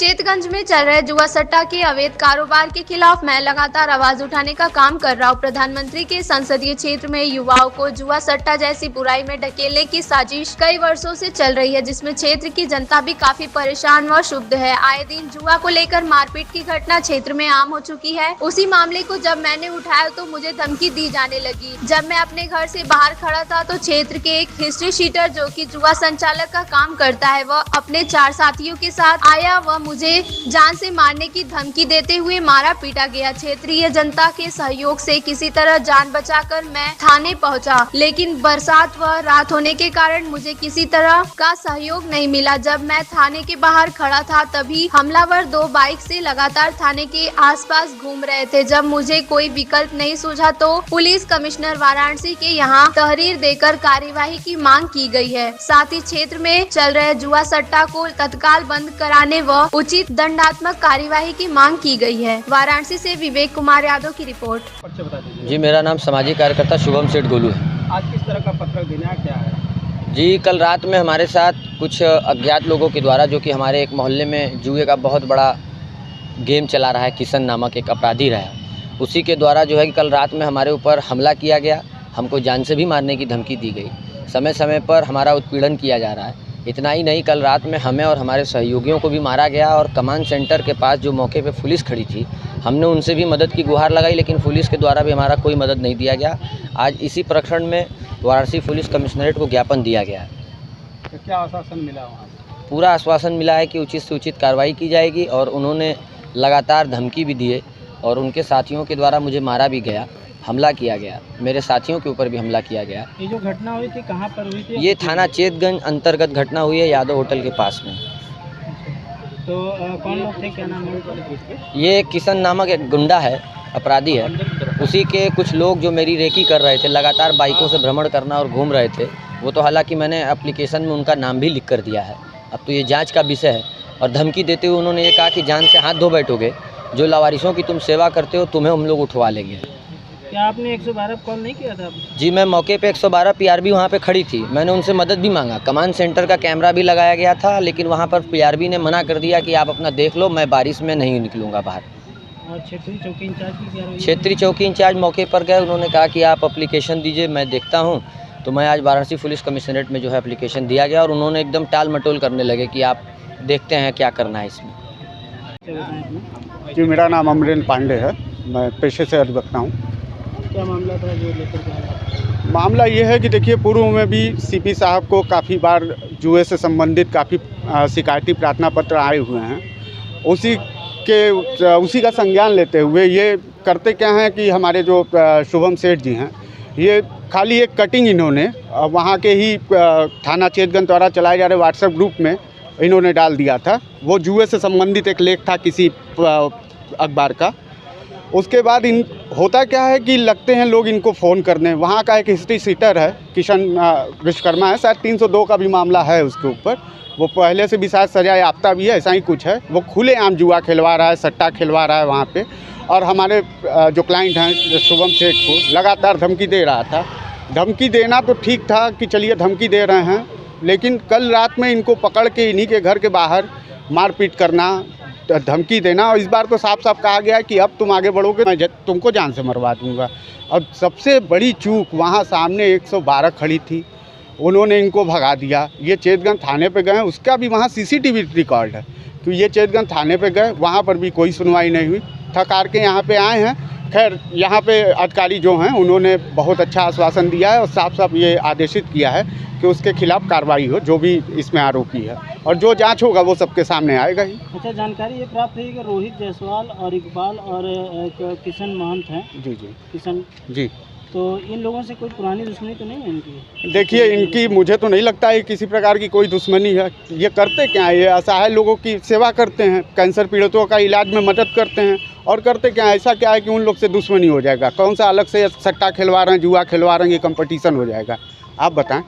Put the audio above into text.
चेतगंज में चल रहे जुआ सट्टा के अवैध कारोबार के खिलाफ मैं लगातार आवाज उठाने का काम कर रहा हूँ। प्रधानमंत्री के संसदीय क्षेत्र में युवाओं को जुआ सट्टा जैसी बुराई में ढकेलने की साजिश कई वर्षों से चल रही है, जिसमें क्षेत्र की जनता भी काफी परेशान व क्षुब्ध है। आए दिन जुआ को लेकर मारपीट की घटना क्षेत्र में आम हो चुकी है। उसी मामले को जब मैंने उठाया तो मुझे धमकी दी जाने लगी। जब मैं अपने घर से बाहर खड़ा था तो क्षेत्र के एक हिस्ट्री शीटर जो कि जुआ संचालक का काम करता है, वह अपने 4 साथियों के साथ आया व मुझे जान से मारने की धमकी देते हुए मारा पीटा गया। क्षेत्रीय जनता के सहयोग से किसी तरह जान बचाकर मैं थाने पहुंचा, लेकिन बरसात व रात होने के कारण मुझे किसी तरह का सहयोग नहीं मिला। जब मैं थाने के बाहर खड़ा था तभी हमलावर 2 बाइक से लगातार थाने के आसपास घूम रहे थे। जब मुझे कोई विकल्प नहीं सूझा तो पुलिस कमिश्नर वाराणसी के यहाँ तहरीर देकर कार्यवाही की मांग की गई है। साथ ही क्षेत्र में चल रहे जुआ सट्टा को तत्काल बंद कराने व उचित दंडात्मक कार्यवाही की मांग की गई है। वाराणसी से विवेक कुमार यादव की रिपोर्ट। जी, मेरा नाम सामाजिक कार्यकर्ता शुभम सेठ गोलू है। आज किस तरह का पत्र देना क्या है? जी, कल रात में हमारे साथ कुछ अज्ञात लोगों के द्वारा, जो कि हमारे एक मोहल्ले में जुए का बहुत बड़ा गेम चला रहा है, किशन नामक एक अपराधी रहा, उसी के द्वारा जो है कि कल रात में हमारे ऊपर हमला किया गया। हमको जान से भी मारने की धमकी दी गई। समय समय पर हमारा उत्पीड़न किया जा रहा है। इतना ही नहीं, कल रात में हमें और हमारे सहयोगियों को भी मारा गया और कमांड सेंटर के पास जो मौके पे पुलिस खड़ी थी, हमने उनसे भी मदद की गुहार लगाई, लेकिन पुलिस के द्वारा भी हमारा कोई मदद नहीं दिया गया। आज इसी प्रकरण में वाराणसी पुलिस कमिश्नरेट को ज्ञापन दिया गया है। तो क्या आश्वासन मिला वहाँ? पूरा आश्वासन मिला है कि उचित से उचित कार्रवाई की जाएगी और उन्होंने लगातार धमकी भी दिए और उनके साथियों के द्वारा मुझे मारा भी गया, हमला किया गया, मेरे साथियों के ऊपर भी हमला किया गया। ये जो घटना हुई थी कहाँ पर हुई थी? ये थाना चेतगंज अंतर्गत घटना हुई है, यादव होटल के पास में। तो कौन लोग थे, क्या नाम है? ये किशन नामक एक गुंडा है, अपराधी है। उसी के कुछ लोग जो मेरी रेकी कर रहे थे, लगातार बाइकों से भ्रमण करना और घूम रहे थे। वो तो हालांकि मैंने एप्लीकेशन में उनका नाम भी लिख कर दिया है। अब तो ये जांच का विषय है। और धमकी देते हुए उन्होंने ये कहा कि जान से हाथ धो बैठोगे, जो लावारिसों की तुम सेवा करते हो तुम्हें हम लोग उठवा लेंगे। क्या आपने 112 कॉल नहीं किया था? जी, मैं मौके पे 112 पीआरबी वहाँ पे खड़ी थी। मैंने उनसे मदद भी मांगा। कमांड सेंटर का कैमरा भी लगाया गया था, लेकिन वहाँ पर पीआरबी ने मना कर दिया कि आप अपना देख लो, मैं बारिश में नहीं निकलूँगा बाहर। और क्षेत्रीय चौकी इंचार्ज की क्या रही? क्षेत्रीय चौकी इंचार्ज मौके पर गए। उन्होंने कहा कि आप एप्लीकेशन दीजिए, मैं देखता हूँ। तो मैं आज वाराणसी पुलिस कमिश्नरेट में जो है एप्लीकेशन दिया गया और उन्होंने एकदम टाल मटोल करने लगे कि आप देखते हैं क्या करना है इसमें। जी, मेरा नाम अमरेंद्र पांडे है, मैं पेशे से अधिवक्ता हूँ। क्या मामला था जो लेकर के आए? मामला ये है कि देखिए, पूर्व में भी सीपी साहब को काफ़ी बार जुए से संबंधित काफ़ी शिकायती प्रार्थना पत्र आए हुए हैं। उसी का संज्ञान लेते हुए ये करते क्या हैं कि हमारे जो शुभम सेठ जी हैं, ये खाली एक कटिंग इन्होंने वहाँ के ही थाना चेतगंज द्वारा चलाए जा रहे व्हाट्सएप ग्रुप में इन्होंने डाल दिया था। वो जुए से संबंधित एक लेख था किसी अखबार का। उसके बाद होता क्या है कि लगते हैं लोग इनको फ़ोन करने। वहाँ का एक हिस्ट्री शीटर है, किशन विश्वकर्मा है, शायद 302 का भी मामला है उसके ऊपर। वो पहले से भी शायद सजा याफ्ता भी है, ऐसा ही कुछ है। वो खुलेआम जुआ खिलवा रहा है, सट्टा खिलवा रहा है वहाँ पे, और हमारे जो क्लाइंट हैं शुभम सेठ को लगातार धमकी दे रहा था। धमकी देना तो ठीक था कि चलिए धमकी दे रहे हैं, लेकिन कल रात में इनको पकड़ के इन्हीं के घर के बाहर मारपीट करना, धमकी देना। और इस बार तो साफ साफ कहा गया है कि अब तुम आगे बढ़ोगे मैं तुमको जान से मरवा दूंगा। और सबसे बड़ी चूक, वहाँ सामने 112 खड़ी थी, उन्होंने इनको भगा दिया। ये चेतगंज थाने पे गए, उसका भी वहाँ सीसीटीवी रिकॉर्ड है कि ये चेतगंज थाने पे गए, वहाँ पर भी कोई सुनवाई नहीं हुई। थक हार के यहाँ पे आए हैं। खैर, यहाँ पे अधिकारी जो हैं उन्होंने बहुत अच्छा आश्वासन दिया है और साफ साफ ये आदेशित किया है कि उसके खिलाफ कार्रवाई हो, जो भी इसमें आरोपी है, और जो जांच होगा वो सबके सामने आएगा ही। अच्छा, जानकारी ये प्राप्त हुई कि रोहित जायसवाल और इकबाल और किशन महंत हैं। जी किशन जी। तो इन लोगों से कोई पुरानी दुश्मनी तो नहीं है इनकी? देखिए, इनकी मुझे तो नहीं लगता है किसी प्रकार की कोई दुश्मनी है। ये करते क्या है, ये असहाय लोगों की सेवा करते हैं, कैंसर पीड़ितों का इलाज में मदद करते हैं। और करते क्या है, ऐसा क्या है कि उन लोग से दुश्मनी हो जाएगा? कौन सा अलग से सट्टा खिलवा रहे हैं, जुआ खिलवा रहे हैं, ये कंपटीशन हो जाएगा? आप बताएं।